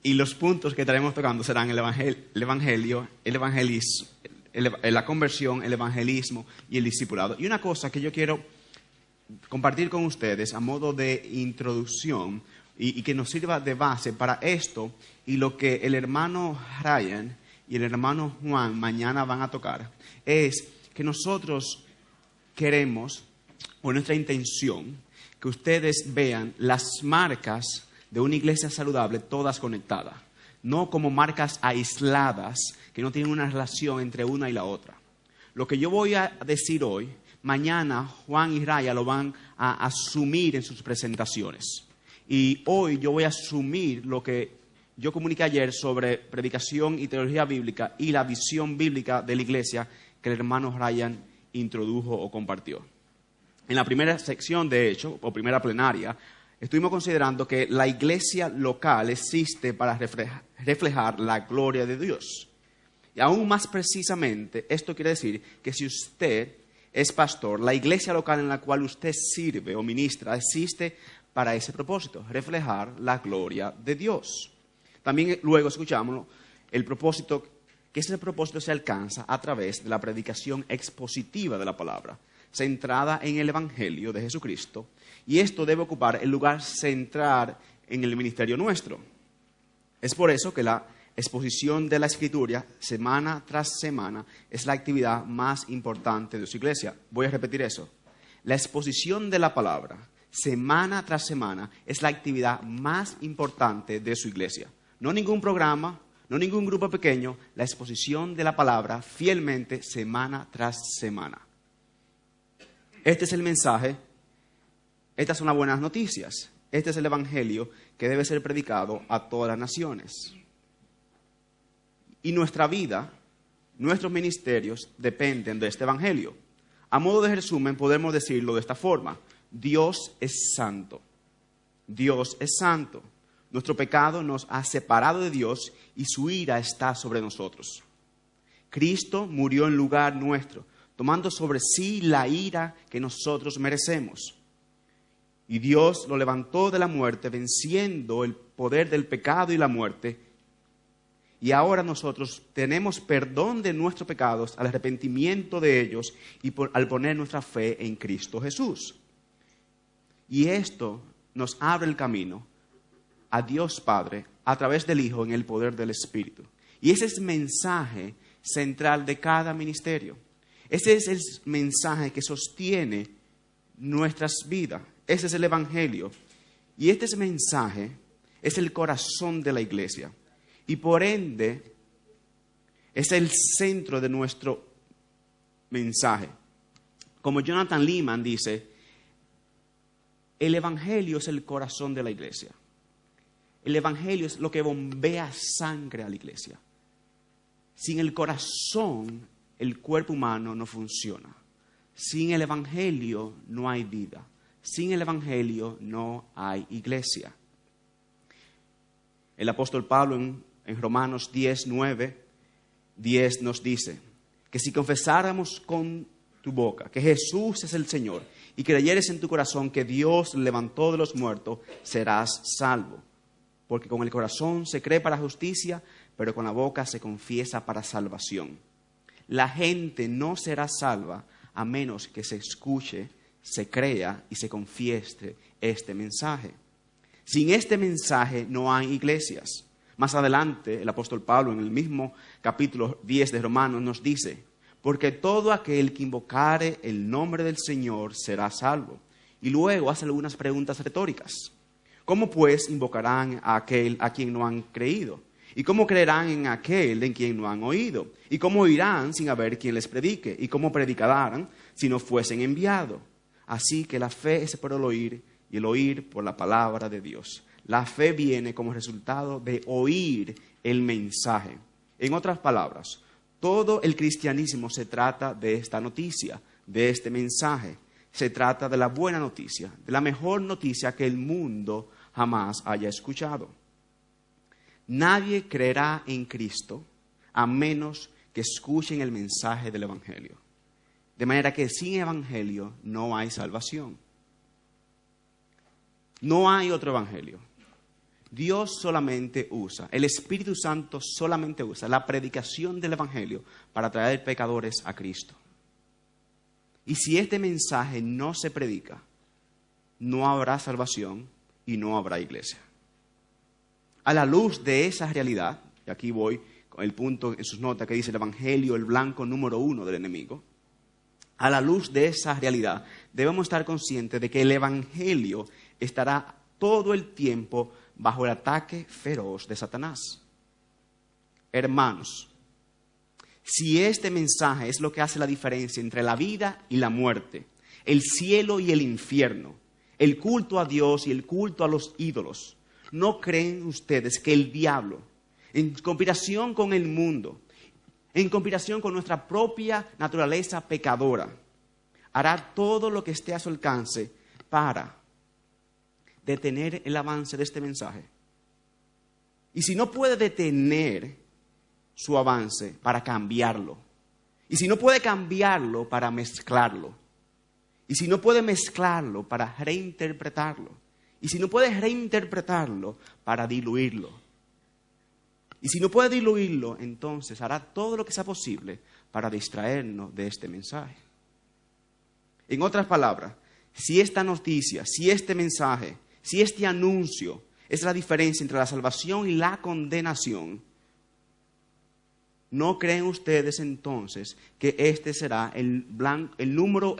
Y los puntos que estaremos tocando serán el evangelio, el evangelismo, la conversión, el evangelismo y el discipulado. Y una cosa que yo quiero compartir con ustedes a modo de introducción y que nos sirva de base para esto y lo que el hermano Ryan y el hermano Juan mañana van a tocar, es que nosotros queremos, o nuestra intención, que ustedes vean las marcas de una iglesia saludable todas conectadas, no como marcas aisladas que no tienen una relación entre una y la otra. Lo que yo voy a decir hoy, mañana Juan y Raya lo van a asumir en sus presentaciones. Y hoy yo voy a asumir lo que yo comuniqué ayer sobre predicación y teología bíblica y la visión bíblica de la iglesia que el hermano Ryan introdujo o compartió. En la primera sección, de hecho, o primera plenaria, estuvimos considerando que la iglesia local existe para reflejar la gloria de Dios. Y aún más precisamente, esto quiere decir que si usted es pastor, la iglesia local en la cual usted sirve o ministra existe para ese propósito, reflejar la gloria de Dios. También luego escuchamos el propósito, que ese propósito se alcanza a través de la predicación expositiva de la palabra, centrada en el Evangelio de Jesucristo, y esto debe ocupar el lugar central en el ministerio nuestro. Es por eso que la exposición de la Escritura, semana tras semana, es la actividad más importante de su iglesia. Voy a repetir eso. La exposición de la palabra, semana tras semana, es la actividad más importante de su iglesia. No ningún programa, no ningún grupo pequeño, la exposición de la palabra fielmente, semana tras semana. Este es el mensaje, estas son las buenas noticias, este es el evangelio que debe ser predicado a todas las naciones. Y nuestra vida, nuestros ministerios dependen de este evangelio. A modo de resumen podemos decirlo de esta forma: Dios es santo, Dios es santo. Nuestro pecado nos ha separado de Dios y su ira está sobre nosotros. Cristo murió en lugar nuestro, tomando sobre sí la ira que nosotros merecemos. Y Dios lo levantó de la muerte, venciendo el poder del pecado y la muerte. Y ahora nosotros tenemos perdón de nuestros pecados, al arrepentimiento de ellos y al poner nuestra fe en Cristo Jesús. Y esto nos abre el camino a Dios Padre a través del Hijo en el poder del Espíritu. Y ese es el mensaje central de cada ministerio. Ese es el mensaje que sostiene nuestras vidas. Ese es el evangelio. Y este mensaje es el corazón de la iglesia. Y por ende, es el centro de nuestro mensaje. Como Jonathan Leeman dice, el evangelio es el corazón de la iglesia. El evangelio es lo que bombea sangre a la iglesia. Sin el corazón, el cuerpo humano no funciona. Sin el evangelio no hay vida. Sin el evangelio no hay iglesia. El apóstol Pablo en Romanos 10 nos dice que si confesáramos con tu boca que Jesús es el Señor y creyeres en tu corazón que Dios levantó de los muertos, serás salvo. Porque con el corazón se cree para justicia, pero con la boca se confiesa para salvación. La gente no será salva a menos que se escuche, se crea y se confiese este mensaje. Sin este mensaje no hay iglesias. Más adelante, el apóstol Pablo, en el mismo capítulo 10 de Romanos, nos dice: porque todo aquel que invocare el nombre del Señor será salvo. Y luego hace algunas preguntas retóricas. ¿Cómo pues invocarán a aquel a quien no han creído? ¿Y cómo creerán en aquel en quien no han oído? ¿Y cómo oirán sin haber quien les predique? ¿Y cómo predicarán si no fuesen enviados? Así que la fe es por el oír y el oír por la palabra de Dios. La fe viene como resultado de oír el mensaje. En otras palabras, todo el cristianismo se trata de esta noticia, de este mensaje. Se trata de la buena noticia, de la mejor noticia que el mundo jamás haya escuchado. Nadie creerá en Cristo a menos que escuchen el mensaje del evangelio. De manera que sin evangelio no hay salvación. No hay otro evangelio. Dios solamente usa, el Espíritu Santo solamente usa la predicación del evangelio para traer pecadores a Cristo. Y si este mensaje no se predica, no habrá salvación y no habrá iglesia. A la luz de esa realidad, y aquí voy con el punto en sus notas que dice el evangelio, el blanco número 1 del enemigo. A la luz de esa realidad, debemos estar conscientes de que el evangelio estará todo el tiempo bajo el ataque feroz de Satanás. Hermanos, si este mensaje es lo que hace la diferencia entre la vida y la muerte, el cielo y el infierno, el culto a Dios y el culto a los ídolos, ¿no creen ustedes que el diablo, en conspiración con el mundo, en conspiración con nuestra propia naturaleza pecadora, hará todo lo que esté a su alcance para detener el avance de este mensaje? Y si no puede detener su avance, para cambiarlo. Y si no puede cambiarlo, para mezclarlo. Y si no puede mezclarlo, para reinterpretarlo. Y si no puede reinterpretarlo, para diluirlo. Y si no puede diluirlo, entonces hará todo lo que sea posible para distraernos de este mensaje. En otras palabras, si esta noticia, si este mensaje, si este anuncio es la diferencia entre la salvación y la condenación, ¿no creen ustedes entonces que este será el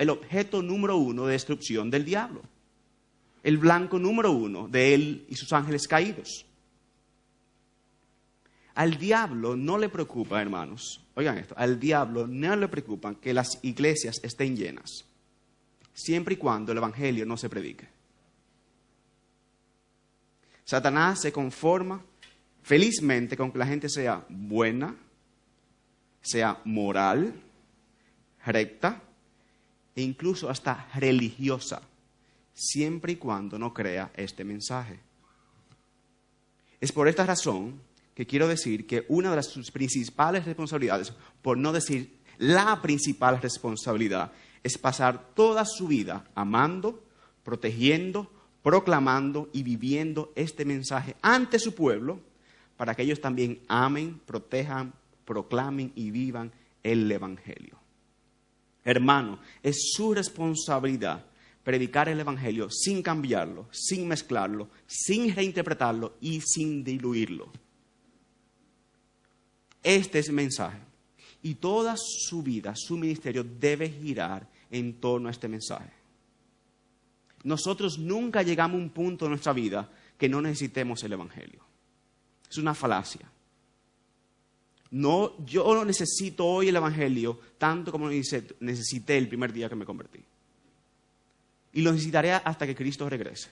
objeto número 1 de destrucción del diablo? El blanco número 1 de él y sus ángeles caídos. Al diablo no le preocupa, hermanos, oigan esto, al diablo no le preocupa que las iglesias estén llenas, siempre y cuando el evangelio no se predique. Satanás se conforma felizmente con que la gente sea buena, sea moral, recta e incluso hasta religiosa, siempre y cuando no crea este mensaje. Es por esta razón que quiero decir que una de sus principales responsabilidades, por no decir la principal responsabilidad, es pasar toda su vida amando, protegiendo, proclamando y viviendo este mensaje ante su pueblo, para que ellos también amen, protejan, proclamen y vivan el evangelio. Hermano, es su responsabilidad predicar el evangelio sin cambiarlo, sin mezclarlo, sin reinterpretarlo y sin diluirlo. Este es el mensaje. Y toda su vida, su ministerio debe girar en torno a este mensaje. Nosotros nunca llegamos a un punto en nuestra vida que no necesitemos el evangelio. Es una falacia. No, yo no necesito hoy el evangelio tanto como necesité el primer día que me convertí. Y lo necesitaré hasta que Cristo regrese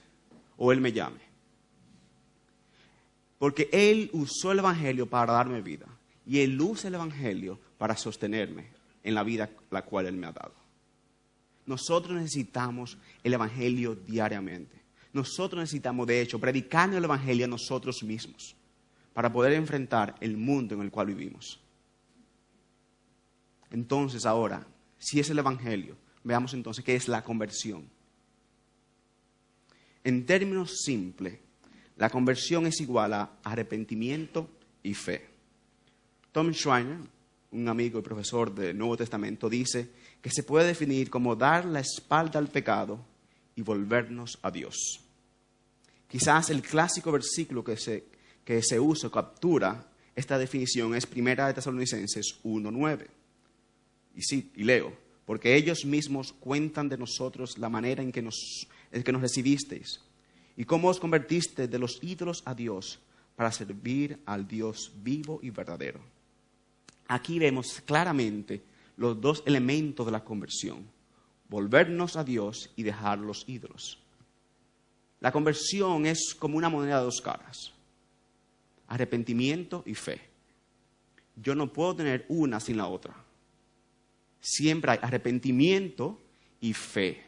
o Él me llame. Porque Él usó el evangelio para darme vida. Y Él usa el evangelio para sostenerme en la vida la cual Él me ha dado. Nosotros necesitamos el evangelio diariamente. Nosotros necesitamos, de hecho, predicar el evangelio a nosotros mismos para poder enfrentar el mundo en el cual vivimos. Entonces, ahora, si es el evangelio, veamos entonces qué es la conversión. En términos simples, la conversión es igual a arrepentimiento y fe. Tom Schreiner, un amigo y profesor del Nuevo Testamento, dice que se puede definir como dar la espalda al pecado y volvernos a Dios. Quizás el clásico versículo que se usa, captura esta definición, es 1 Tesalonicenses 1:9. Y leo, porque ellos mismos cuentan de nosotros la manera en que nos recibisteis y cómo os convertiste de los ídolos a Dios para servir al Dios vivo y verdadero. Aquí vemos claramente los dos elementos de la conversión: volvernos a Dios y dejar los ídolos. La conversión es como una moneda de dos caras: arrepentimiento y fe. Yo no puedo tener una sin la otra. Siempre hay arrepentimiento y fe.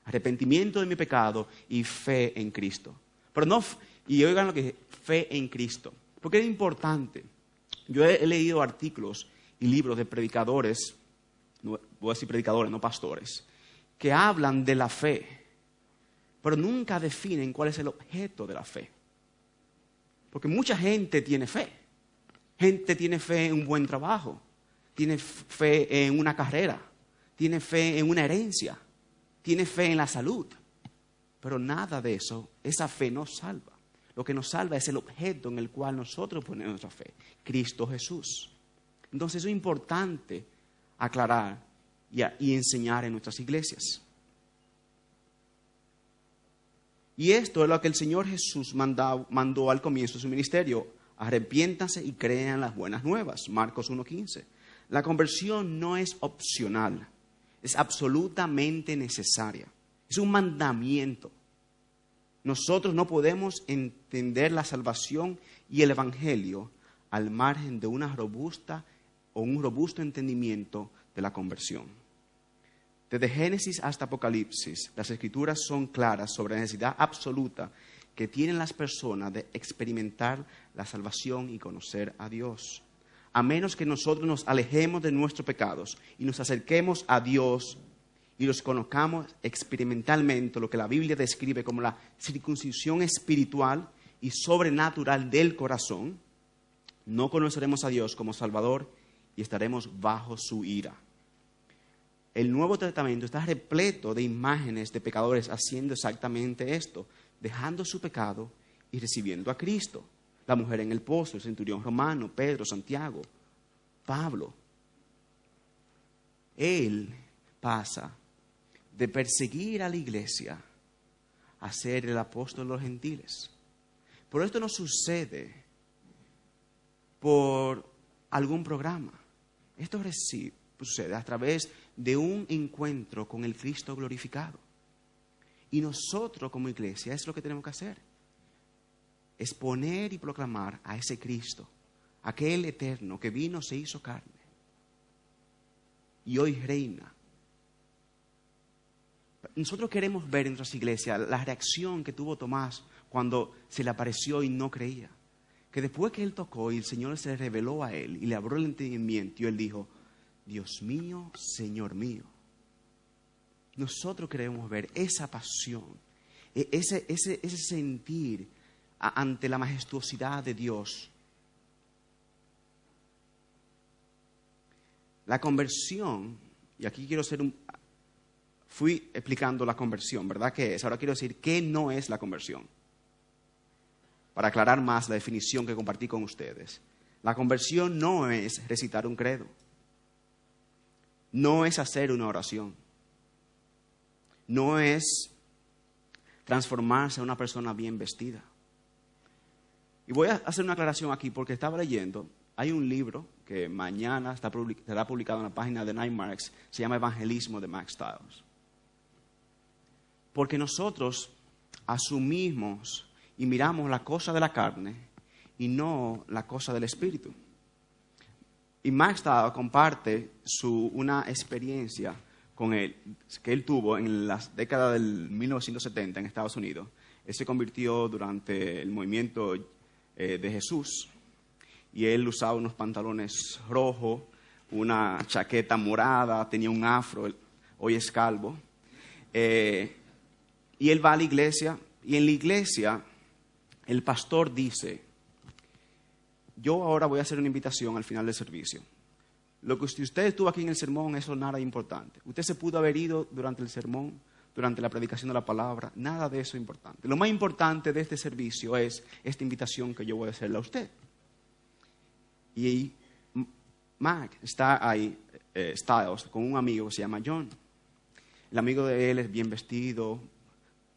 Arrepentimiento de mi pecado y fe en Cristo. Pero no, y oigan lo que dice, fe en Cristo. Porque es importante. Yo he leído artículos y libros de predicadores, no, voy a decir predicadores, no pastores, que hablan de la fe. pero nunca definen cuál es el objeto de la fe. Porque mucha gente tiene fe. Gente tiene fe en un buen trabajo, tiene fe en una carrera, tiene fe en una herencia, tiene fe en la salud. Pero nada de eso, esa fe nos salva. Lo que nos salva es el objeto en el cual nosotros ponemos nuestra fe, Cristo Jesús. Entonces eso es importante aclarar y enseñar en nuestras iglesias. Y esto es lo que el Señor Jesús mandó al comienzo de su ministerio. Arrepiéntanse y crean las buenas nuevas. Marcos 1:15. La conversión no es opcional, es absolutamente necesaria. Es un mandamiento. Nosotros no podemos entender la salvación y el evangelio al margen de un robusto entendimiento de la conversión. Desde Génesis hasta Apocalipsis, las Escrituras son claras sobre la necesidad absoluta que tienen las personas de experimentar la salvación y conocer a Dios. A menos que nosotros nos alejemos de nuestros pecados y nos acerquemos a Dios y los conozcamos experimentalmente, lo que la Biblia describe como la circuncisión espiritual y sobrenatural del corazón, no conoceremos a Dios como Salvador y estaremos bajo su ira. El Nuevo Testamento está repleto de imágenes de pecadores haciendo exactamente esto, dejando su pecado y recibiendo a Cristo. La mujer en el pozo, el centurión romano, Pedro, Santiago, Pablo. Él pasa de perseguir a la iglesia a ser el apóstol de los gentiles. Pero esto no sucede por algún programa. Esto sucede a través de un encuentro con el Cristo glorificado. Y nosotros como iglesia es lo que tenemos que hacer. Exponer y proclamar a ese Cristo, aquel eterno que vino, se hizo carne y hoy reina. Nosotros queremos ver en nuestras iglesias la reacción que tuvo Tomás cuando se le apareció y no creía. Que después que él tocó y el Señor se le reveló a él y le abrió el entendimiento y él dijo: Dios mío, Señor mío. Nosotros queremos ver esa pasión, ese sentir ante la majestuosidad de Dios. La conversión, y aquí quiero fui explicando la conversión, ¿verdad? ¿Qué es? Ahora quiero decir qué no es la conversión, para aclarar más la definición que compartí con ustedes. La conversión no es recitar un credo, no es hacer una oración, no es transformarse en una persona bien vestida. Y voy a hacer una aclaración aquí porque estaba leyendo, hay un libro que mañana será publicado en la página de Nine Marks, se llama Evangelismo de Max Stiles. Porque nosotros asumimos y miramos la cosa de la carne y no la cosa del espíritu. Y Max Stiles comparte una experiencia con él, que él tuvo en las décadas del 1970 en Estados Unidos. Él se convirtió durante el movimiento de Jesús y él usaba unos pantalones rojos, una chaqueta morada, tenía un afro, hoy es calvo. Y él va a la iglesia y en la iglesia el pastor dice: yo ahora voy a hacer una invitación al final del servicio. Lo que usted estuvo aquí en el sermón, eso nada es importante. Usted se pudo haber ido durante el sermón, durante la predicación de la palabra, nada de eso es importante. Lo más importante de este servicio es esta invitación que yo voy a hacerle a usted. Y Mac está ahí, Stiles, con un amigo que se llama John. El amigo de él es bien vestido,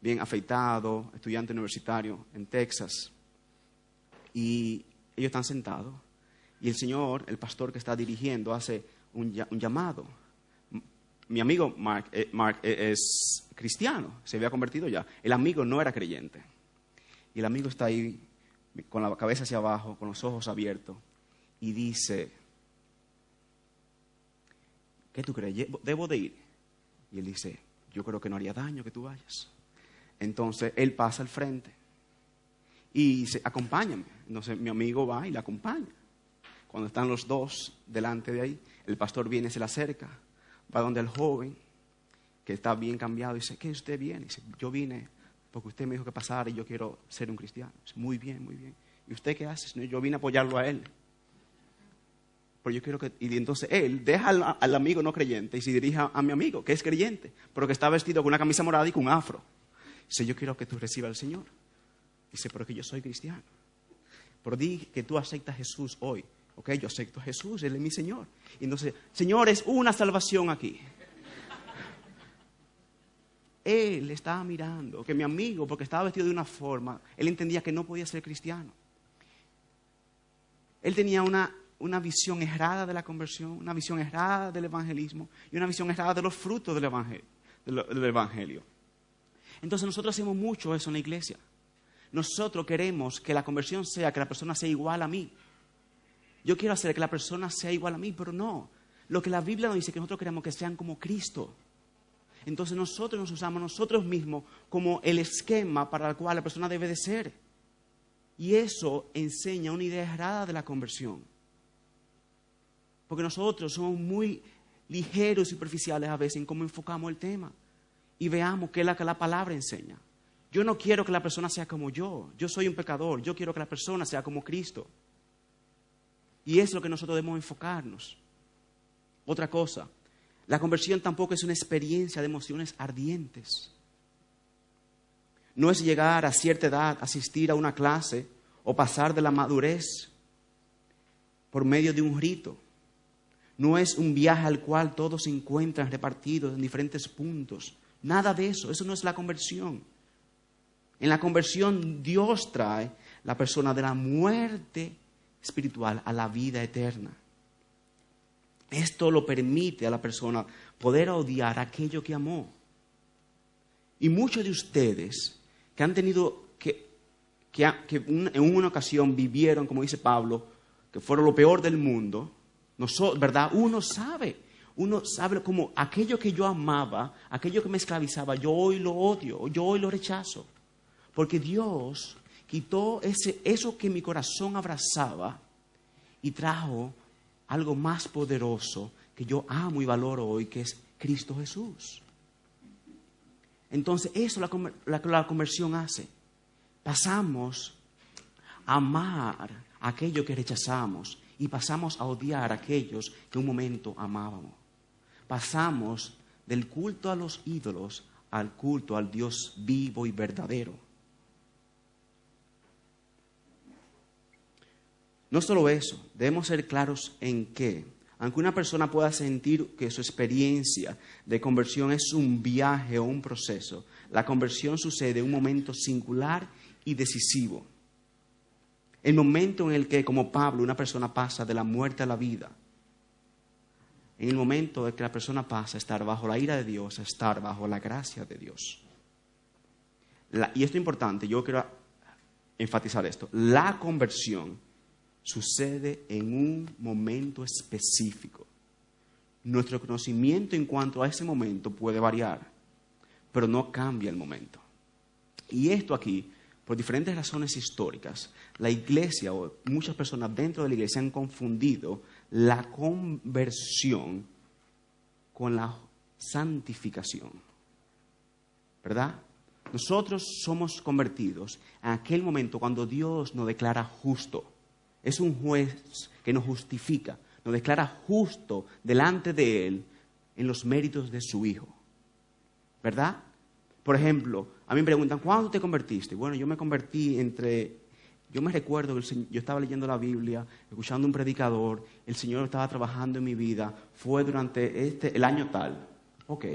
bien afeitado, estudiante universitario en Texas. Y ellos están sentados. Y el Señor, el pastor que está dirigiendo, hace un llamado. Mi amigo Mark es cristiano, se había convertido ya. El amigo no era creyente. Y el amigo está ahí con la cabeza hacia abajo, con los ojos abiertos. Y dice: ¿qué tú crees? ¿Debo de ir? Y él dice: yo creo que no haría daño que tú vayas. Entonces él pasa al frente y dice: acompáñame. Entonces mi amigo va y le acompaña. Cuando están los dos delante de ahí, el pastor viene, se le acerca, va donde el joven que está bien cambiado y dice: ¿qué usted viene? Y dice: yo vine porque usted me dijo que pasara y yo quiero ser un cristiano. Muy bien, muy bien. ¿Y usted qué hace? Señor, yo vine a apoyarlo a él. Pero yo quiero que... Y entonces él deja al amigo no creyente y se dirige a mi amigo, que es creyente, pero que está vestido con una camisa morada y con un afro. Dice, yo quiero que tú recibas al Señor. Dice, pero que yo soy cristiano. Pero di que tú aceptas a Jesús hoy. Ok, yo acepto a Jesús, Él es mi Señor. Y entonces, Señor, es una salvación aquí. Él estaba mirando que mi amigo, porque estaba vestido de una forma, él entendía que no podía ser cristiano. Él tenía una visión errada de la conversión, una visión errada del evangelismo y una visión errada de los frutos del evangelio. Entonces nosotros hacemos mucho eso en la iglesia. Nosotros queremos que la conversión sea que la persona sea igual a mí. Yo quiero hacer que la persona sea igual a mí, pero no. Lo que la Biblia nos dice que nosotros queremos que sean como Cristo. Entonces nosotros nos usamos nosotros mismos como el esquema para el cual la persona debe de ser. Y eso enseña una idea errada de la conversión. Porque nosotros somos muy ligeros y superficiales a veces en cómo enfocamos el tema. Y veamos qué es lo que la palabra enseña. Yo no quiero que la persona sea como yo. Yo soy un pecador. Yo quiero que la persona sea como Cristo. Y es lo que nosotros debemos enfocarnos. Otra cosa, la conversión tampoco es una experiencia de emociones ardientes. No es llegar a cierta edad, asistir a una clase o pasar de la madurez por medio de un rito. No es un viaje al cual todos se encuentran repartidos en diferentes puntos. Nada de eso, eso no es la conversión. En la conversión Dios trae la persona de la muerte espiritual a la vida eterna. Esto lo permite a la persona poder odiar aquello que amó. Y muchos de ustedes que han tenido que en una ocasión vivieron, como dice Pablo, que fueron lo peor del mundo, ¿verdad? Uno sabe como aquello que yo amaba, aquello que me esclavizaba, yo hoy lo odio, yo hoy lo rechazo. Porque Dios quitó eso que mi corazón abrazaba y trajo algo más poderoso que yo amo y valoro hoy, que es Cristo Jesús. Entonces, eso la conversión hace. Pasamos a amar aquello que rechazamos y pasamos a odiar a aquellos que un momento amábamos. Pasamos del culto a los ídolos al culto al Dios vivo y verdadero. No solo eso, debemos ser claros en que, aunque una persona pueda sentir que su experiencia de conversión es un viaje o un proceso, la conversión sucede en un momento singular y decisivo. El momento en el que, como Pablo, una persona pasa de la muerte a la vida. En el momento en que la persona pasa a estar bajo la ira de Dios, a estar bajo la gracia de Dios. Y esto es importante, yo quiero enfatizar esto. La conversión sucede en un momento específico. Nuestro conocimiento en cuanto a ese momento puede variar, pero no cambia el momento. Y esto aquí, por diferentes razones históricas, la iglesia o muchas personas dentro de la iglesia han confundido la conversión con la santificación. ¿Verdad? Nosotros somos convertidos en aquel momento cuando Dios nos declara justo. Es un juez que nos justifica, nos declara justo delante de Él en los méritos de su Hijo. ¿Verdad? Por ejemplo, a mí me preguntan, ¿cuándo te convertiste? Bueno, yo me convertí yo me recuerdo que yo estaba leyendo la Biblia, escuchando un predicador, el Señor estaba trabajando en mi vida, fue durante el año tal. Ok.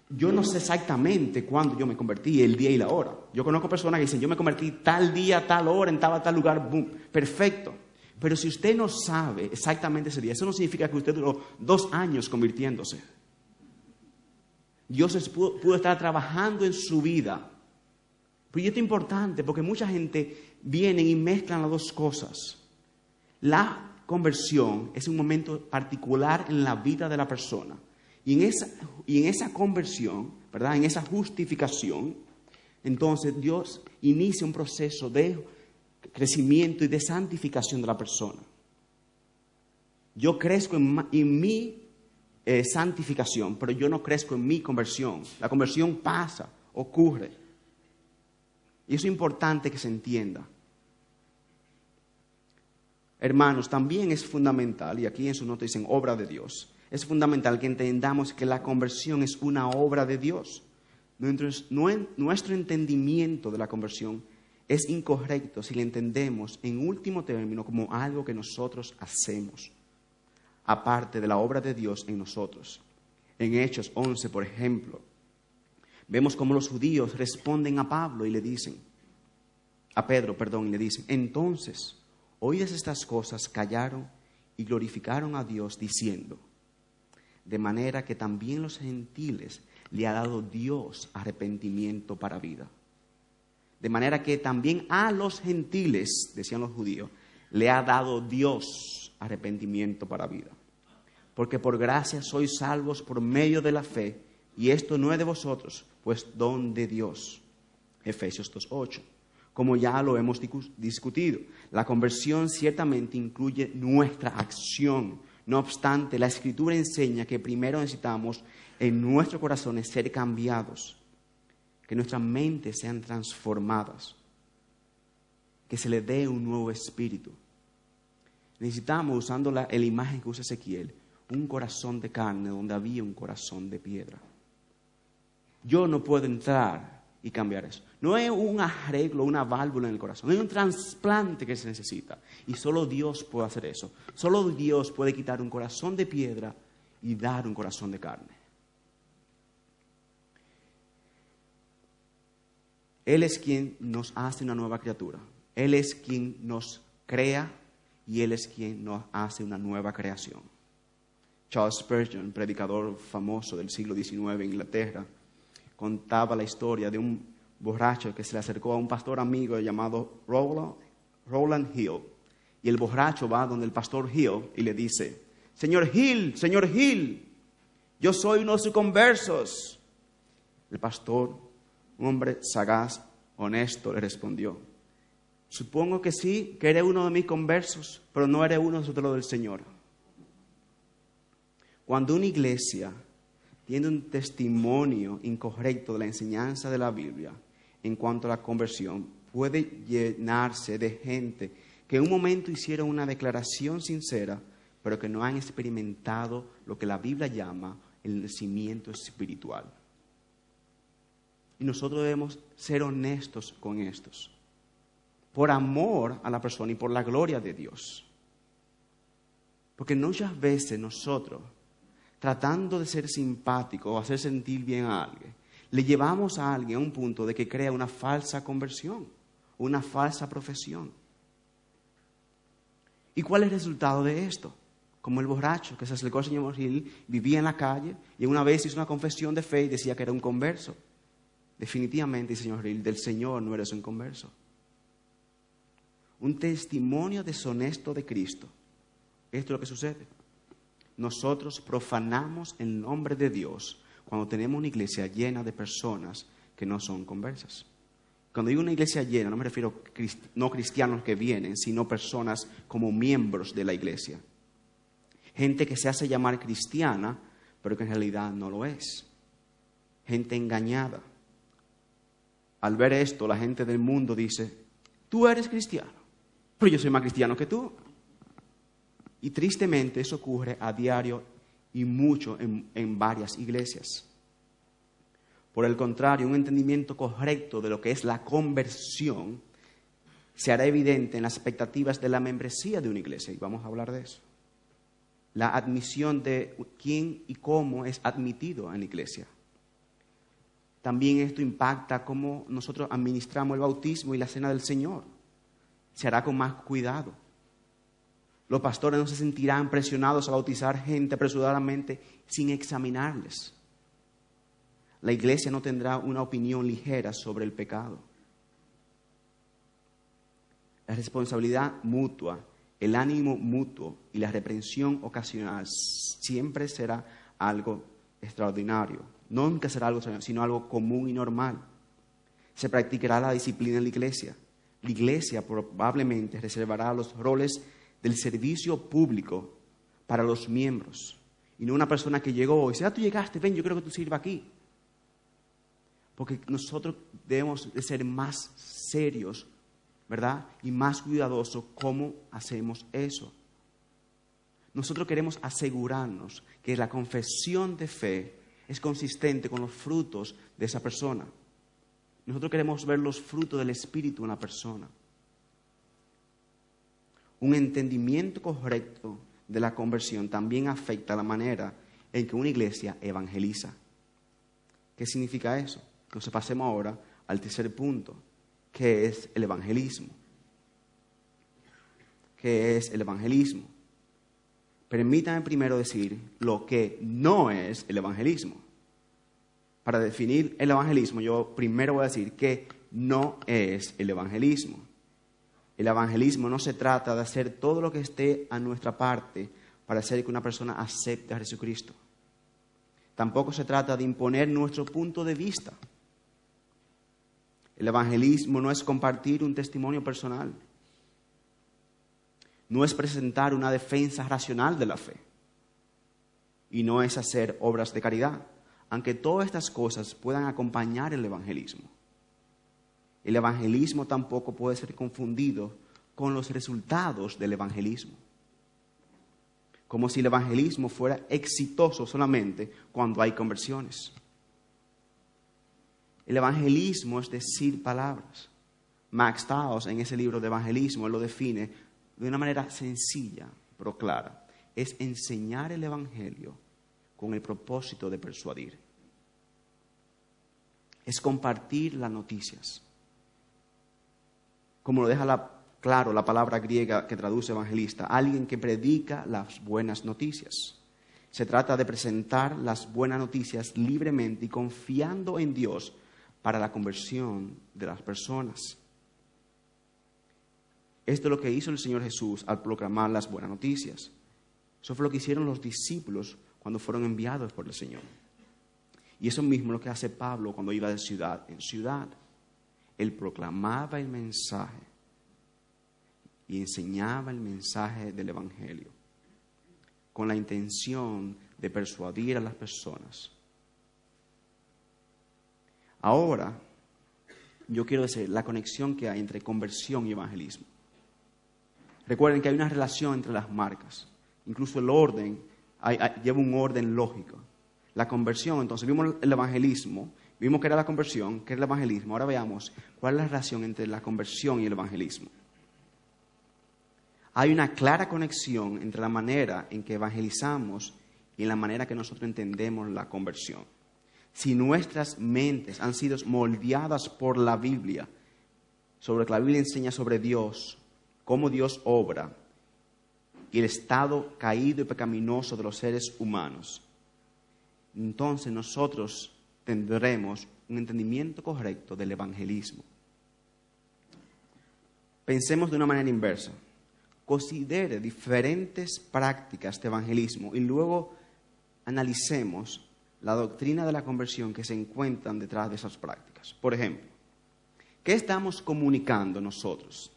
Yo no sé exactamente cuándo yo me convertí, el día y la hora. Yo conozco personas que dicen, yo me convertí tal día, tal hora, en tal lugar, boom, perfecto. Pero si usted no sabe exactamente ese día, eso no significa que usted duró 2 años convirtiéndose. Dios pudo estar trabajando en su vida. Pero esto es importante porque mucha gente viene y mezclan las dos cosas. La conversión es un momento particular en la vida de la persona. Y en esa conversión, ¿verdad? En esa justificación, entonces Dios inicia un proceso de crecimiento y de santificación de la persona. Yo crezco en mi santificación, pero yo no crezco en mi conversión. La conversión pasa, ocurre. Y eso es importante que se entienda. Hermanos, también es fundamental, y aquí en su nota dicen obra de Dios, es fundamental que entendamos que la conversión es una obra de Dios. Nuestro entendimiento de la conversión es incorrecto si le entendemos en último término como algo que nosotros hacemos, aparte de la obra de Dios en nosotros. En Hechos 11, por ejemplo, vemos cómo los judíos responden a Pedro y le dicen, entonces, oídas estas cosas, callaron y glorificaron a Dios diciendo, de manera que también los gentiles le ha dado Dios arrepentimiento para vida. De manera que también a los gentiles, decían los judíos, le ha dado Dios arrepentimiento para vida. Porque por gracia sois salvos por medio de la fe, y esto no es de vosotros, pues don de Dios. Efesios 2:8. Como ya lo hemos discutido, la conversión ciertamente incluye nuestra acción. No obstante, la Escritura enseña que primero necesitamos en nuestros corazones ser cambiados, que nuestras mentes sean transformadas, que se le dé un nuevo espíritu. Necesitamos, usando la imagen que usa Ezequiel, un corazón de carne donde había un corazón de piedra. Yo no puedo entrar y cambiar eso. No es un arreglo, una válvula en el corazón, es un trasplante que se necesita. Y solo Dios puede hacer eso. Solo Dios puede quitar un corazón de piedra y dar un corazón de carne. Él es quien nos hace una nueva criatura. Él es quien nos crea y Él es quien nos hace una nueva creación. Charles Spurgeon, predicador famoso del siglo XIX en Inglaterra, contaba la historia de un borracho que se le acercó a un pastor amigo llamado Rowland Hill. Y el borracho va donde el pastor Hill y le dice, Señor Hill, yo soy uno de sus conversos. El pastor, un hombre sagaz, honesto, le respondió, supongo que sí, que eres uno de mis conversos, pero no eres uno de los del Señor. Cuando una iglesia tiene un testimonio incorrecto de la enseñanza de la Biblia en cuanto a la conversión, puede llenarse de gente que en un momento hicieron una declaración sincera, pero que no han experimentado lo que la Biblia llama el nacimiento espiritual. Y nosotros debemos ser honestos con estos, por amor a la persona y por la gloria de Dios. Porque muchas veces nosotros, tratando de ser simpáticos o hacer sentir bien a alguien, le llevamos a alguien a un punto de que crea una falsa conversión, una falsa profesión. ¿Y cuál es el resultado de esto? Como el borracho que se acercó al señor Hill, vivía en la calle y una vez hizo una confesión de fe y decía que era un converso. Definitivamente, señor Hill, del Señor no eres un converso. Un testimonio deshonesto de Cristo. Esto es lo que sucede. Nosotros profanamos el nombre de Dios cuando tenemos una iglesia llena de personas que no son conversas. Cuando digo una iglesia llena, no me refiero a no cristianos que vienen, sino personas como miembros de la iglesia. Gente que se hace llamar cristiana, pero que en realidad no lo es. Gente engañada. Al ver esto, la gente del mundo dice, tú eres cristiano, pero yo soy más cristiano que tú. Y tristemente eso ocurre a diario y mucho en varias iglesias. Por el contrario, un entendimiento correcto de lo que es la conversión se hará evidente en las expectativas de la membresía de una iglesia. Y vamos a hablar de eso. La admisión de quién y cómo es admitido en la iglesia. También esto impacta cómo nosotros administramos el bautismo y la cena del Señor. Se hará con más cuidado. Los pastores no se sentirán presionados a bautizar gente apresuradamente sin examinarles. La iglesia no tendrá una opinión ligera sobre el pecado. La responsabilidad mutua, el ánimo mutuo y la reprensión ocasional siempre será algo extraordinario. Nunca será algo extraordinario, sino algo común y normal. Se practicará la disciplina en la iglesia. La iglesia probablemente reservará los roles del servicio público para los miembros. Y no una persona que llegó y dice, tú llegaste, ven, yo creo que tú sirvas aquí. Porque nosotros debemos de ser más serios, ¿verdad? Y más cuidadosos cómo hacemos eso. Nosotros queremos asegurarnos que la confesión de fe es consistente con los frutos de esa persona. Nosotros queremos ver los frutos del Espíritu en la persona. Un entendimiento correcto de la conversión también afecta la manera en que una iglesia evangeliza. ¿Qué significa eso? Entonces pasemos ahora al tercer punto, que es el evangelismo. ¿Qué es el evangelismo? Permítanme primero decir lo que no es el evangelismo. Para definir el evangelismo, yo primero voy a decir que no es el evangelismo. El evangelismo no se trata de hacer todo lo que esté a nuestra parte para hacer que una persona acepte a Jesucristo. Tampoco se trata de imponer nuestro punto de vista. El evangelismo no es compartir un testimonio personal. No es presentar una defensa racional de la fe. Y no es hacer obras de caridad, aunque todas estas cosas puedan acompañar el evangelismo. El evangelismo tampoco puede ser confundido con los resultados del evangelismo. Como si el evangelismo fuera exitoso solamente cuando hay conversiones. El evangelismo es decir palabras. Max Taos en ese libro de evangelismo él lo define de una manera sencilla pero clara. Es enseñar el evangelio con el propósito de persuadir. Es compartir las noticias. Como lo deja claro la palabra griega que traduce evangelista, alguien que predica las buenas noticias. Se trata de presentar las buenas noticias libremente y confiando en Dios para la conversión de las personas. Esto es lo que hizo el Señor Jesús al proclamar las buenas noticias. Eso fue lo que hicieron los discípulos cuando fueron enviados por el Señor. Y eso mismo es lo que hace Pablo cuando iba de ciudad en ciudad. Él proclamaba el mensaje y enseñaba el mensaje del Evangelio con la intención de persuadir a las personas. Ahora, yo quiero decir la conexión que hay entre conversión y evangelismo. Recuerden que hay una relación entre las marcas. Incluso el orden lleva un orden lógico. La conversión, entonces vimos el evangelismo, vimos que era la conversión, que era el evangelismo. Ahora veamos cuál es la relación entre la conversión y el evangelismo. Hay una clara conexión entre la manera en que evangelizamos y en la manera que nosotros entendemos la conversión. Si nuestras mentes han sido moldeadas por la Biblia, sobre lo que la Biblia enseña sobre Dios, cómo Dios obra y el estado caído y pecaminoso de los seres humanos, entonces nosotros tendremos un entendimiento correcto del evangelismo. Pensemos de una manera inversa. Considere diferentes prácticas de evangelismo y luego analicemos la doctrina de la conversión que se encuentran detrás de esas prácticas. Por ejemplo, ¿qué estamos comunicando nosotros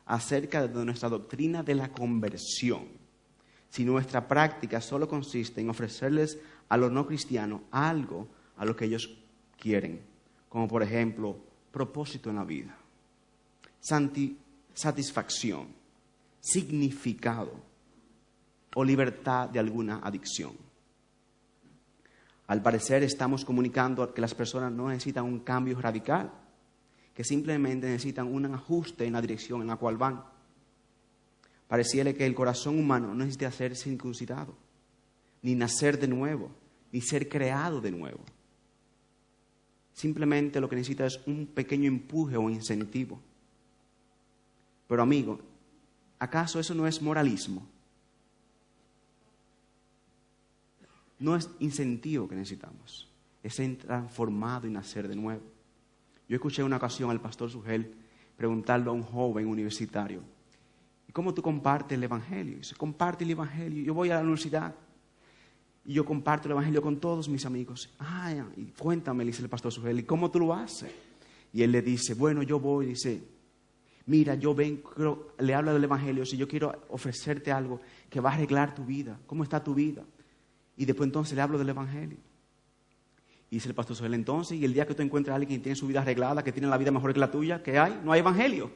acerca de nuestra doctrina de la conversión si nuestra práctica solo consiste en ofrecerles a los no cristianos algo a lo que ellos quieren? Como por ejemplo, propósito en la vida, satisfacción, significado o libertad de alguna adicción. Al parecer estamos comunicando que las personas no necesitan un cambio radical, que simplemente necesitan un ajuste en la dirección en la cual van. Pareciera que el corazón humano no necesita ser circuncidado, ni nacer de nuevo, ni ser creado de nuevo. Simplemente lo que necesita es un pequeño empuje o incentivo. Pero amigo, ¿acaso eso no es moralismo? No es incentivo que necesitamos, es ser transformado y nacer de nuevo. Yo escuché en una ocasión al pastor Sugel preguntarle a un joven universitario, ¿y cómo tú compartes el evangelio? Y dice, comparte el evangelio. Yo voy a la universidad y yo comparto el evangelio con todos mis amigos. Y cuéntame, le dice el pastor Sugel, ¿y cómo tú lo haces? Y él le dice, bueno, yo voy, dice, mira, yo vengo, le habla del evangelio, si yo quiero ofrecerte algo que va a arreglar tu vida, ¿cómo está tu vida? Y después entonces le hablo del evangelio. Y dice el pastor Joel, entonces, y el día que tú encuentres a alguien que tiene su vida arreglada, que tiene la vida mejor que la tuya, ¿qué hay? No hay evangelio.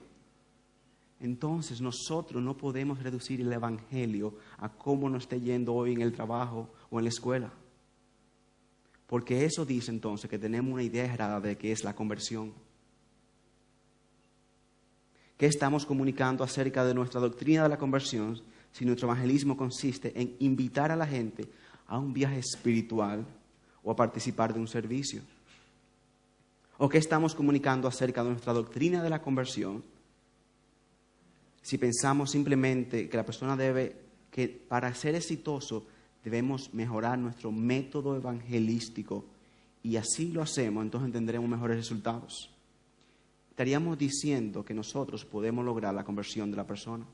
Entonces nosotros no podemos reducir el evangelio a cómo nos esté yendo hoy en el trabajo o en la escuela. Porque eso dice entonces que tenemos una idea errada de qué es la conversión. ¿Qué estamos comunicando acerca de nuestra doctrina de la conversión si nuestro evangelismo consiste en invitar a la gente a un viaje espiritual o a participar de un servicio? ¿O qué estamos comunicando acerca de nuestra doctrina de la conversión si pensamos simplemente que la persona que para ser exitoso debemos mejorar nuestro método evangelístico y así lo hacemos, entonces tendremos mejores resultados? Estaríamos diciendo que nosotros podemos lograr la conversión de la persona.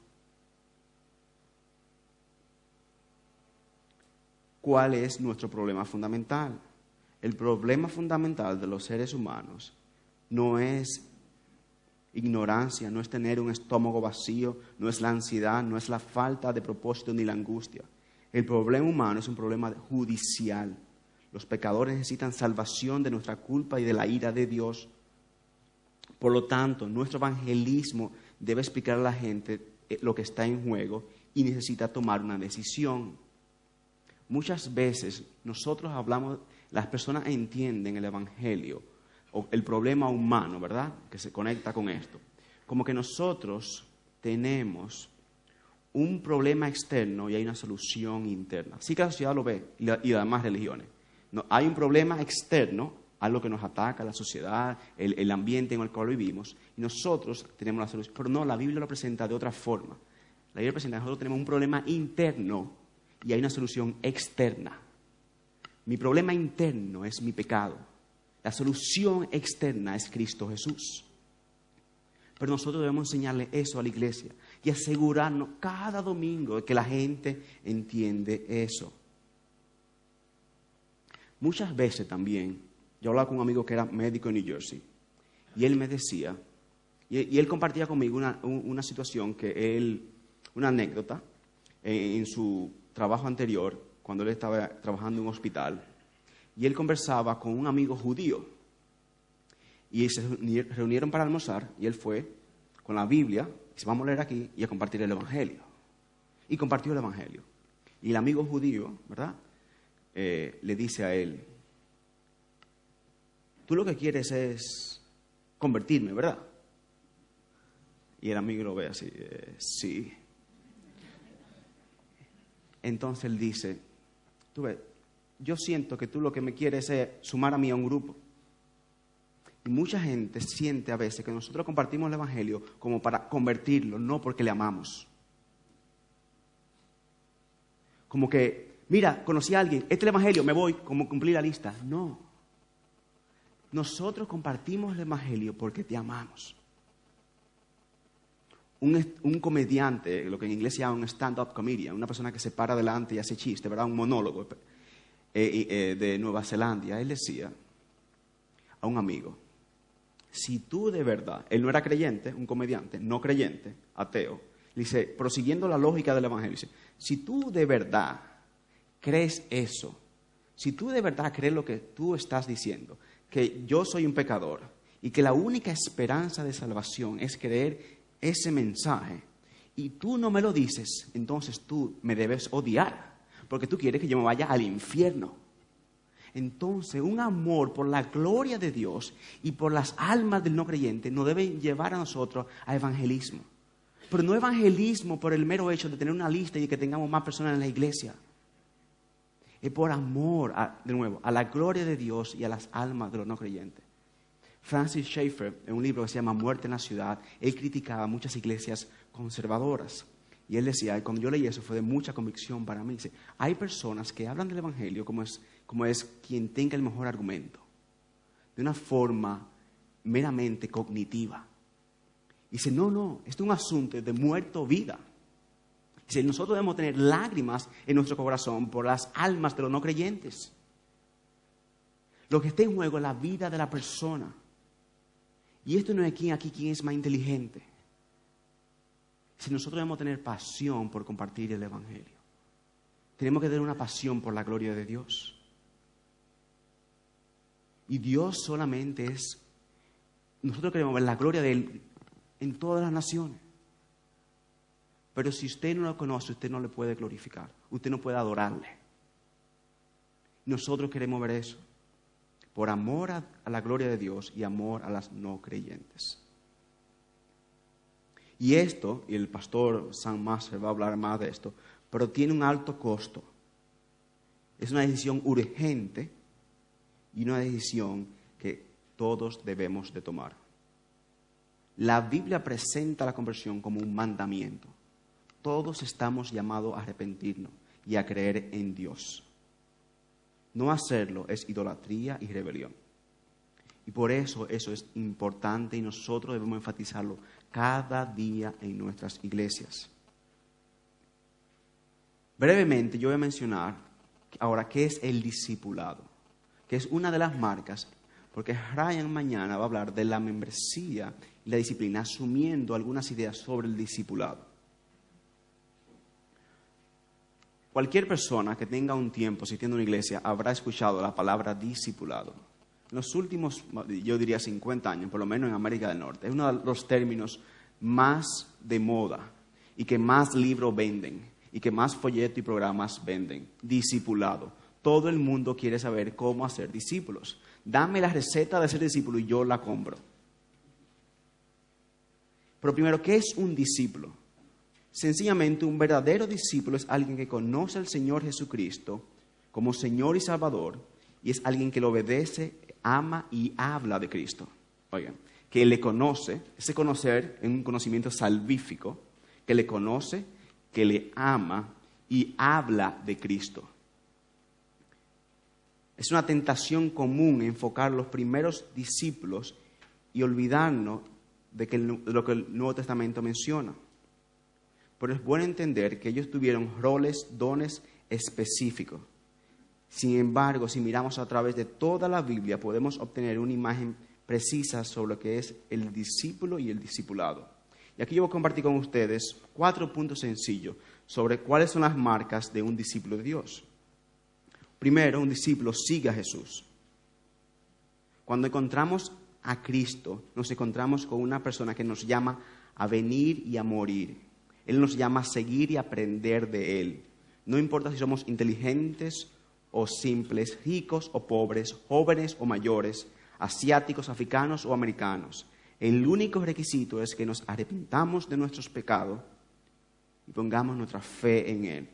¿Cuál es nuestro problema fundamental? El problema fundamental de los seres humanos no es ignorancia, no es tener un estómago vacío, no es la ansiedad, no es la falta de propósito ni la angustia. El problema humano es un problema judicial. Los pecadores necesitan salvación de nuestra culpa y de la ira de Dios. Por lo tanto, nuestro evangelismo debe explicar a la gente lo que está en juego y necesita tomar una decisión. Muchas veces nosotros hablamos, las personas entienden el evangelio o el problema humano, ¿verdad?, que se conecta con esto, como que nosotros tenemos un problema externo y hay una solución interna. Sí que la sociedad lo ve y las demás religiones. No, hay un problema externo, algo que nos ataca, la sociedad, el ambiente en el cual vivimos, y nosotros tenemos la solución. Pero no, la Biblia lo presenta de otra forma. La Biblia presenta que nosotros tenemos un problema interno y hay una solución externa. Mi problema interno es mi pecado. La solución externa es Cristo Jesús. Pero nosotros debemos enseñarle eso a la iglesia y asegurarnos cada domingo de que la gente entiende eso. Muchas veces también, yo hablaba con un amigo que era médico en New Jersey y él me decía, y él compartía conmigo una situación una anécdota en su trabajo anterior, cuando él estaba trabajando en un hospital, y él conversaba con un amigo judío y se reunieron para almorzar y él fue con la Biblia, y se vamos a leer aquí y a compartir el evangelio. Y compartió el evangelio. Y el amigo judío, ¿verdad?, le dice a él, tú lo que quieres es convertirme, ¿verdad? Y el amigo lo ve así, sí. Entonces él dice, tú ves, yo siento que tú lo que me quieres es sumar a mí a un grupo. Y mucha gente siente a veces que nosotros compartimos el evangelio como para convertirlo, no porque le amamos. Como que, mira, conocí a alguien, este es el evangelio, me voy, como cumplir la lista. No. Nosotros compartimos el evangelio porque te amamos. Un comediante, lo que en inglés se llama un stand-up comedian, una persona que se para adelante y hace chiste, ¿verdad? Un monólogo de Nueva Zelanda, él decía a un amigo, si tú de verdad, él no era creyente, un comediante, no creyente, ateo, le dice, prosiguiendo la lógica del evangelio, dice, si tú de verdad crees eso, si tú de verdad crees lo que tú estás diciendo, que yo soy un pecador y que la única esperanza de salvación es creer ese mensaje y tú no me lo dices, entonces tú me debes odiar porque tú quieres que yo me vaya al infierno. Entonces un amor por la gloria de Dios y por las almas del no creyente nos debe llevar a nosotros a evangelismo, pero no evangelismo por el mero hecho de tener una lista y que tengamos más personas en la iglesia. Es por amor, de nuevo, a la gloria de Dios y a las almas de los no creyentes. Francis Schaeffer, en un libro que se llama Muerte en la Ciudad, él criticaba muchas iglesias conservadoras. Y él decía, y cuando yo leí eso fue de mucha convicción para mí, dice, hay personas que hablan del evangelio como es quien tenga el mejor argumento, de una forma meramente cognitiva. Y dice, no, esto es un asunto de muerte o vida. Dice, nosotros debemos tener lágrimas en nuestro corazón por las almas de los no creyentes. Lo que está en juego es la vida de la persona. Y esto no es quién es más inteligente. Si nosotros debemos tener pasión por compartir el evangelio, tenemos que tener una pasión por la gloria de Dios. Y Dios solamente es, nosotros queremos ver la gloria de Él en todas las naciones. Pero si usted no lo conoce, usted no le puede glorificar, usted no puede adorarle. Nosotros queremos ver eso, por amor a la gloria de Dios y amor a las no creyentes. Y esto, y el pastor Sam Master va a hablar más de esto, pero tiene un alto costo. Es una decisión urgente y una decisión que todos debemos de tomar. La Biblia presenta la conversión como un mandamiento. Todos estamos llamados a arrepentirnos y a creer en Dios. No hacerlo es idolatría y rebelión. Y por eso es importante y nosotros debemos enfatizarlo cada día en nuestras iglesias. Brevemente yo voy a mencionar ahora qué es el discipulado, que es una de las marcas, porque Ryan mañana va a hablar de la membresía y la disciplina, asumiendo algunas ideas sobre el discipulado. Cualquier persona que tenga un tiempo asistiendo a una iglesia habrá escuchado la palabra discipulado. En los últimos, yo diría 50 años, por lo menos en América del Norte, es uno de los términos más de moda y que más libros venden y que más folletos y programas venden. Discipulado. Todo el mundo quiere saber cómo hacer discípulos. Dame la receta de ser discípulo y yo la compro. Pero primero, ¿qué es un discípulo? Sencillamente, un verdadero discípulo es alguien que conoce al Señor Jesucristo como Señor y Salvador, y es alguien que le obedece, ama y habla de Cristo. Oigan, que le conoce, ese conocer es un conocimiento salvífico, que le conoce, que le ama y habla de Cristo. Es una tentación común enfocar los primeros discípulos y olvidarnos de lo que el Nuevo Testamento menciona. Pero es bueno entender que ellos tuvieron roles, dones específicos. Sin embargo, si miramos a través de toda la Biblia, podemos obtener una imagen precisa sobre lo que es el discípulo y el discipulado. Y aquí yo voy a compartir con ustedes 4 puntos sencillos sobre cuáles son las marcas de un discípulo de Dios. Primero, un discípulo sigue a Jesús. Cuando encontramos a Cristo, nos encontramos con una persona que nos llama a venir y a morir. Él nos llama a seguir y aprender de Él. No importa si somos inteligentes o simples, ricos o pobres, jóvenes o mayores, asiáticos, africanos o americanos. El único requisito es que nos arrepintamos de nuestros pecados y pongamos nuestra fe en Él.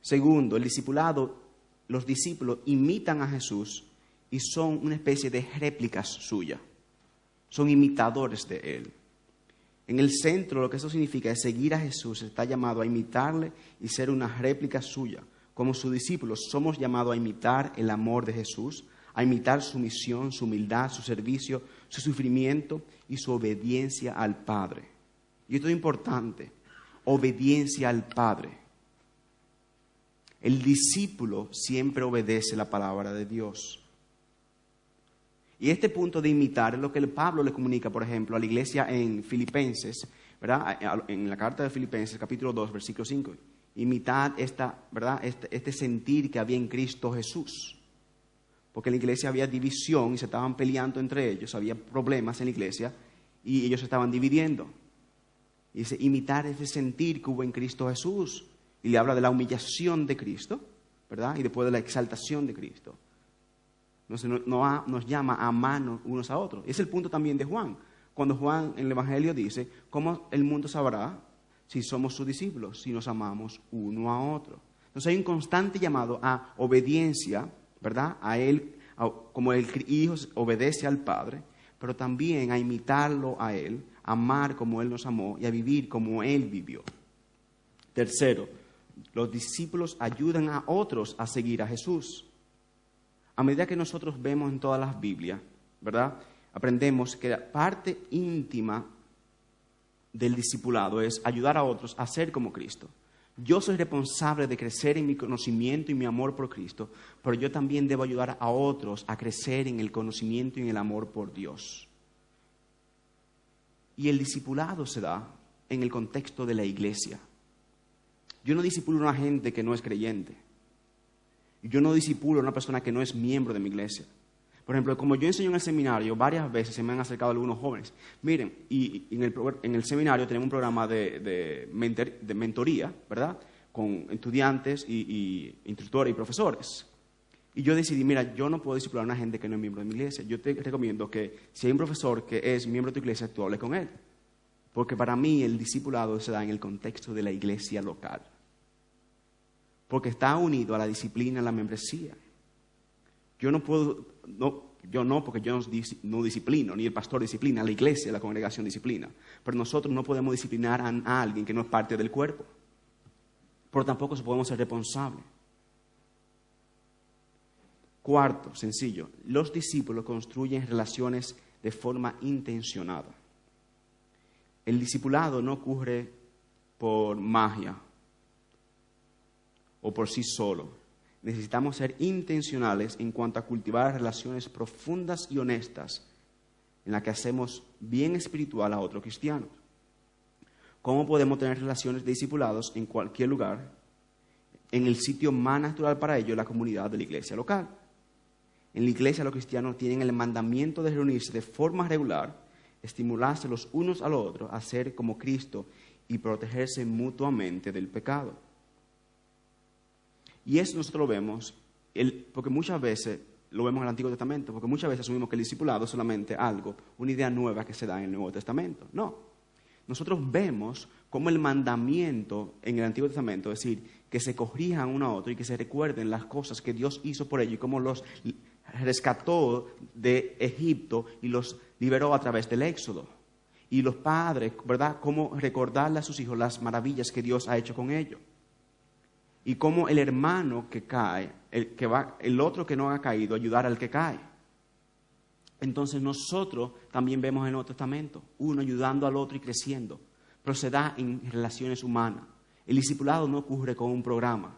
Segundo, el discipulado, los discípulos imitan a Jesús y son una especie de réplicas suyas. Son imitadores de Él. En el centro, lo que eso significa es seguir a Jesús. Está llamado a imitarle y ser una réplica suya. Como sus discípulos, somos llamados a imitar el amor de Jesús, a imitar su misión, su humildad, su servicio, su sufrimiento y su obediencia al Padre. Y esto es importante, obediencia al Padre. El discípulo siempre obedece la palabra de Dios. Y este punto de imitar es lo que Pablo le comunica, por ejemplo, a la iglesia en Filipenses, ¿verdad? En la carta de Filipenses, capítulo 2, versículo 5. Imitad este sentir que había en Cristo Jesús. Porque en la iglesia había división y se estaban peleando entre ellos, había problemas en la iglesia y ellos se estaban dividiendo. Y dice, imitar ese sentir que hubo en Cristo Jesús. Y le habla de la humillación de Cristo, ¿verdad? Y después de la exaltación de Cristo. Nos llama a amarnos unos a otros. Es el punto también de Juan. Cuando Juan en el Evangelio dice, ¿cómo el mundo sabrá si somos sus discípulos? Si nos amamos uno a otro. Entonces hay un constante llamado a obediencia, ¿verdad? A Él, como el Hijo obedece al Padre, pero también a imitarlo a Él, a amar como Él nos amó y a vivir como Él vivió. Tercero, los discípulos ayudan a otros a seguir a Jesús. A medida que nosotros vemos en todas las Biblias, ¿verdad? Aprendemos que la parte íntima del discipulado es ayudar a otros a ser como Cristo. Yo soy responsable de crecer en mi conocimiento y mi amor por Cristo, pero yo también debo ayudar a otros a crecer en el conocimiento y en el amor por Dios. Y el discipulado se da en el contexto de la iglesia. Yo no discipulo a una gente que no es creyente. Yo no discipulo a una persona que no es miembro de mi iglesia. Por ejemplo, como yo enseño en el seminario, varias veces se me han acercado algunos jóvenes. Miren, y en el seminario tenemos un programa de mentoría, ¿verdad? Con estudiantes y instructores y profesores. Y yo decidí, mira, yo no puedo discipular a una gente que no es miembro de mi iglesia. Yo te recomiendo que si hay un profesor que es miembro de tu iglesia, tú hables con él. Porque para mí el discipulado se da en el contexto de la iglesia local. Porque está unido a la disciplina, a la membresía. Yo no puedo, porque yo no disciplino, ni el pastor disciplina, la iglesia, la congregación disciplina. Pero nosotros no podemos disciplinar a alguien que no es parte del cuerpo. Pero tampoco podemos ser responsables. Cuarto, sencillo, los discípulos construyen relaciones de forma intencionada. El discipulado no ocurre por magia o por sí solo. Necesitamos ser intencionales en cuanto a cultivar relaciones profundas y honestas en las que hacemos bien espiritual a otro cristiano. ¿Cómo podemos tener relaciones de discipulados en cualquier lugar? En el sitio más natural para ello, la comunidad de la iglesia local. En la iglesia los cristianos tienen el mandamiento de reunirse de forma regular, estimularse los unos a los otros a ser como Cristo y protegerse mutuamente del pecado. Y eso nosotros lo vemos, porque muchas veces lo vemos en el Antiguo Testamento, porque muchas veces asumimos que el discipulado es solamente algo, una idea nueva que se da en el Nuevo Testamento. No, nosotros vemos cómo el mandamiento en el Antiguo Testamento, es decir, que se corrijan uno a otro y que se recuerden las cosas que Dios hizo por ellos y cómo los rescató de Egipto y los liberó a través del Éxodo. Y los padres, ¿verdad?, cómo recordarle a sus hijos las maravillas que Dios ha hecho con ellos. Y cómo el hermano que cae, el otro que no ha caído, ayudar al que cae. Entonces nosotros también vemos en el Nuevo Testamento, uno ayudando al otro y creciendo, pero se da en relaciones humanas. El discipulado no ocurre con un programa,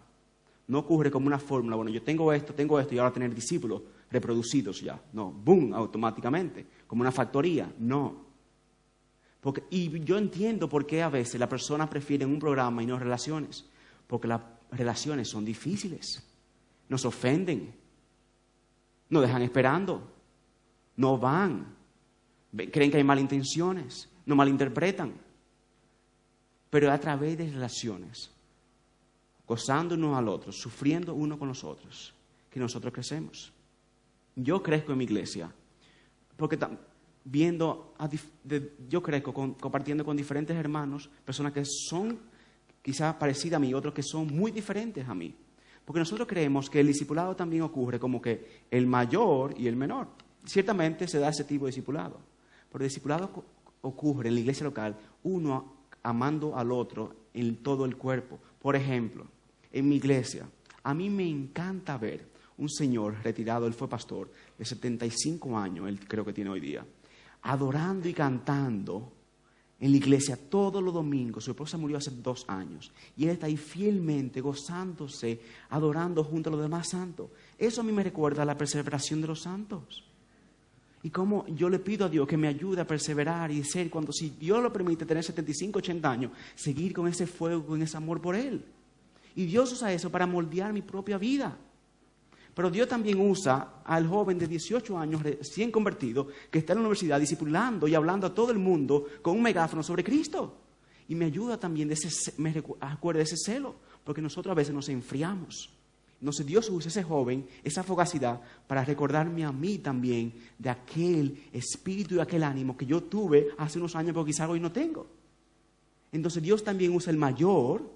no ocurre como una fórmula, bueno, yo tengo esto y ahora tener discípulos reproducidos ya. No, boom, automáticamente, como una factoría, no. Y yo entiendo por qué a veces las personas prefieren un programa y no relaciones, porque las relaciones son difíciles, nos ofenden, nos dejan esperando, no van, creen que hay malas intenciones, nos malinterpretan. Pero a través de relaciones, gozándonos al otro, sufriendo uno con los otros, que nosotros crecemos. Yo crezco en mi iglesia, porque yo crezco compartiendo con diferentes hermanos, personas que son quizás parecidas a mí, otros que son muy diferentes a mí. Porque nosotros creemos que el discipulado también ocurre como que el mayor y el menor. Ciertamente se da ese tipo de discipulado, pero el discipulado ocurre en la iglesia local, uno amando al otro en todo el cuerpo. Por ejemplo, en mi iglesia, a mí me encanta ver un señor retirado, él fue pastor, de 75 años, él creo que tiene hoy día, adorando y cantando en la iglesia todos los domingos. Su esposa murió hace 2 años y él está ahí fielmente, gozándose, adorando junto a los demás santos. Eso a mí me recuerda a la perseveración de los santos. Y cómo yo le pido a Dios que me ayude a perseverar y ser, si Dios lo permite, tener 75, 80 años, seguir con ese fuego, con ese amor por Él. Y Dios usa eso para moldear mi propia vida. Pero Dios también usa al joven de 18 años recién convertido que está en la universidad discipulando y hablando a todo el mundo con un megáfono sobre Cristo. Y me ayuda también, me acuerda de ese celo, porque nosotros a veces nos enfriamos. Entonces Dios usa ese joven, esa fogacidad, para recordarme a mí también de aquel espíritu y aquel ánimo que yo tuve hace unos años, pero quizás hoy no tengo. Entonces Dios también usa el mayor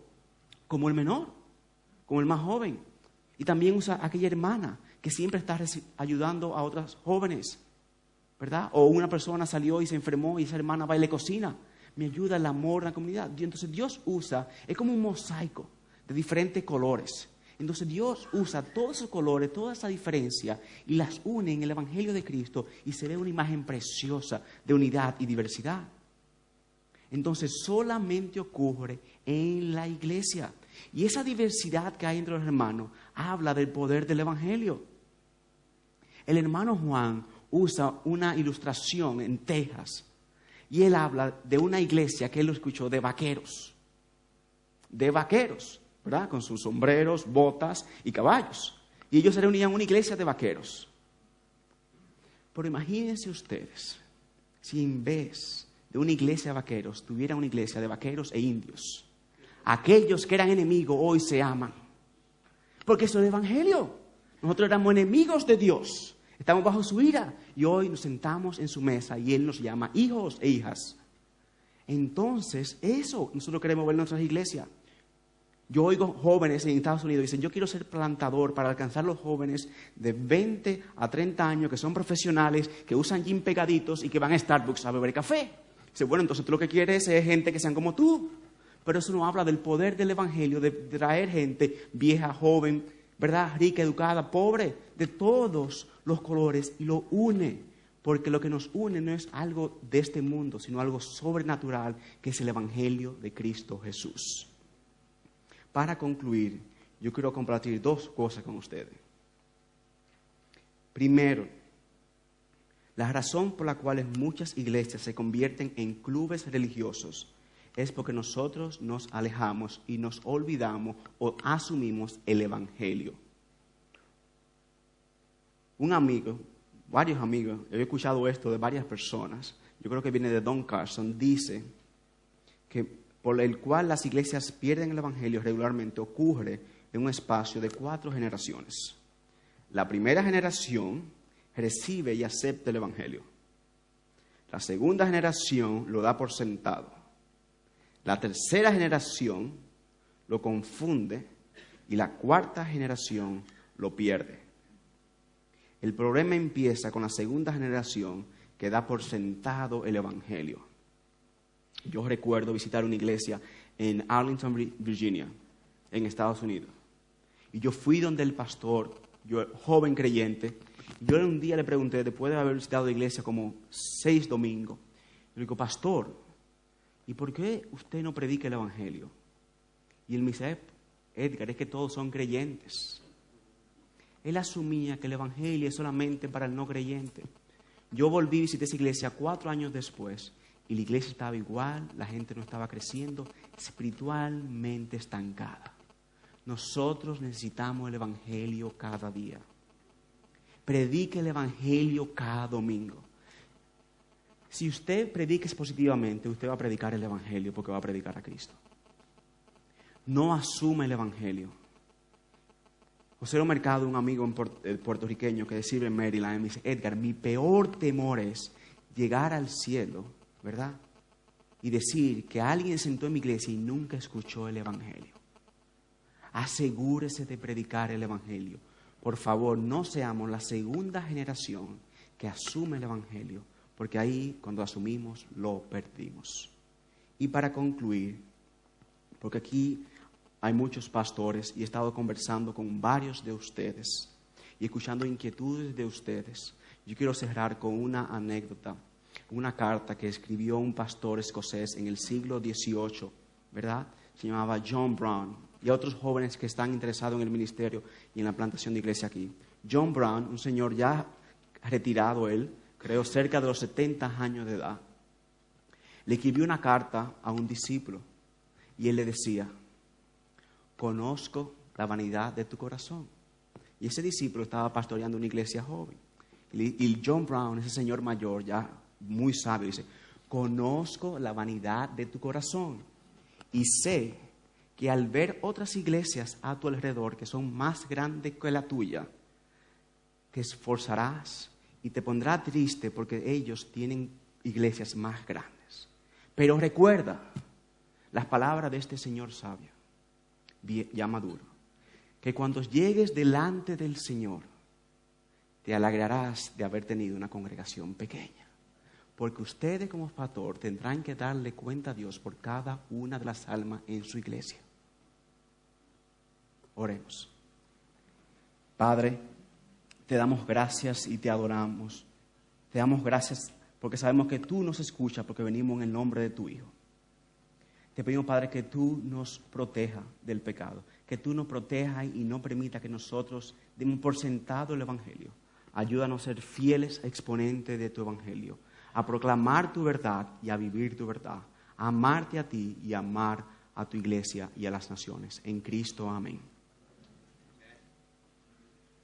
como el menor, como el más joven. Y también usa a aquella hermana que siempre está ayudando a otras jóvenes, ¿verdad? O una persona salió y se enfermó y esa hermana va y le cocina. Me ayuda el amor en la comunidad. Entonces Dios usa, es como un mosaico de diferentes colores. Entonces Dios usa todos esos colores, toda esa diferencia y las une en el Evangelio de Cristo y se ve una imagen preciosa de unidad y diversidad. Entonces solamente ocurre en la iglesia. Y esa diversidad que hay entre los hermanos habla del poder del Evangelio. El hermano Juan usa una ilustración en Texas y él habla de una iglesia que él lo escuchó de vaqueros, ¿verdad? Con sus sombreros, botas y caballos. Y ellos se reunían en una iglesia de vaqueros. Pero imagínense ustedes, si en vez de una iglesia de vaqueros, tuviera una iglesia de vaqueros e indios. Aquellos que eran enemigos hoy se aman. Porque eso es el evangelio. Nosotros éramos enemigos de Dios. Estamos bajo su ira. Y hoy nos sentamos en su mesa y Él nos llama hijos e hijas. Entonces, eso nosotros queremos ver en nuestras iglesias. Yo oigo jóvenes en Estados Unidos dicen, yo quiero ser plantador para alcanzar los jóvenes de 20 a 30 años que son profesionales, que usan jeans pegaditos y que van a Starbucks a beber café. Dice, bueno, entonces tú lo que quieres es gente que sean como tú. Pero eso no habla del poder del evangelio, de traer gente vieja, joven, ¿verdad? Rica, educada, pobre, de todos los colores y lo une. Porque lo que nos une no es algo de este mundo, sino algo sobrenatural, que es el evangelio de Cristo Jesús. Para concluir, yo quiero compartir dos cosas con ustedes. Primero, la razón por la cual muchas iglesias se convierten en clubes religiosos es porque nosotros nos alejamos y nos olvidamos o asumimos el evangelio. Un amigo, varios amigos, he escuchado esto de varias personas, yo creo que viene de Don Carson, dice que por el cual las iglesias pierden el evangelio regularmente ocurre en un espacio de 4 generaciones. La primera generación recibe y acepta el evangelio. La segunda generación lo da por sentado. La tercera generación lo confunde y la cuarta generación lo pierde. El problema empieza con la segunda generación que da por sentado el evangelio. Yo recuerdo visitar una iglesia en Arlington, Virginia, en Estados Unidos. Y yo fui donde el pastor, yo joven creyente, yo un día le pregunté, después de haber visitado la iglesia como 6 domingos, le digo, pastor, ¿y por qué usted no predica el evangelio? Y él me dice, Edgar, es que todos son creyentes. Él asumía que el evangelio es solamente para el no creyente. Yo volví y visité esa iglesia 4 años después. Y la iglesia estaba igual, la gente no estaba creciendo, espiritualmente estancada. Nosotros necesitamos el evangelio cada día. Predique el evangelio cada domingo. Si usted predica positivamente, usted va a predicar el evangelio porque va a predicar a Cristo. No asuma el evangelio. José Mercado, un amigo puertorriqueño que sirve en Maryland, me dice, Edgar, mi peor temor es llegar al cielo, ¿verdad? Y decir que alguien sentó en mi iglesia y nunca escuchó el evangelio. Asegúrese de predicar el evangelio. Por favor, no seamos la segunda generación que asume el evangelio, porque ahí, cuando asumimos, lo perdimos. Y para concluir, porque aquí hay muchos pastores y he estado conversando con varios de ustedes y escuchando inquietudes de ustedes, yo quiero cerrar con una anécdota. Una carta que escribió un pastor escocés en el siglo XVIII, ¿verdad? Se llamaba John Brown. Y otros jóvenes que están interesados en el ministerio y en la plantación de iglesia aquí. John Brown, un señor ya retirado él, creo cerca de los 70 años de edad, le escribió una carta a un discípulo. Y él le decía, conozco la vanidad de tu corazón. Y ese discípulo estaba pastoreando una iglesia joven. Y John Brown, ese señor mayor, ya muy sabio, dice, conozco la vanidad de tu corazón y sé que al ver otras iglesias a tu alrededor que son más grandes que la tuya, te esforzarás y te pondrá triste porque ellos tienen iglesias más grandes. Pero recuerda las palabras de este señor sabio, ya maduro, que cuando llegues delante del Señor, te alegrarás de haber tenido una congregación pequeña. Porque ustedes como pastor tendrán que darle cuenta a Dios por cada una de las almas en su iglesia. Oremos. Padre, te damos gracias y te adoramos. Te damos gracias porque sabemos que tú nos escuchas porque venimos en el nombre de tu Hijo. Te pedimos, Padre, que tú nos protejas del pecado, que tú nos protejas y no permita que nosotros demos por sentado el evangelio. Ayúdanos a ser fieles exponentes de tu evangelio, a proclamar tu verdad y a vivir tu verdad, a amarte a ti y a amar a tu iglesia y a las naciones. En Cristo, amén.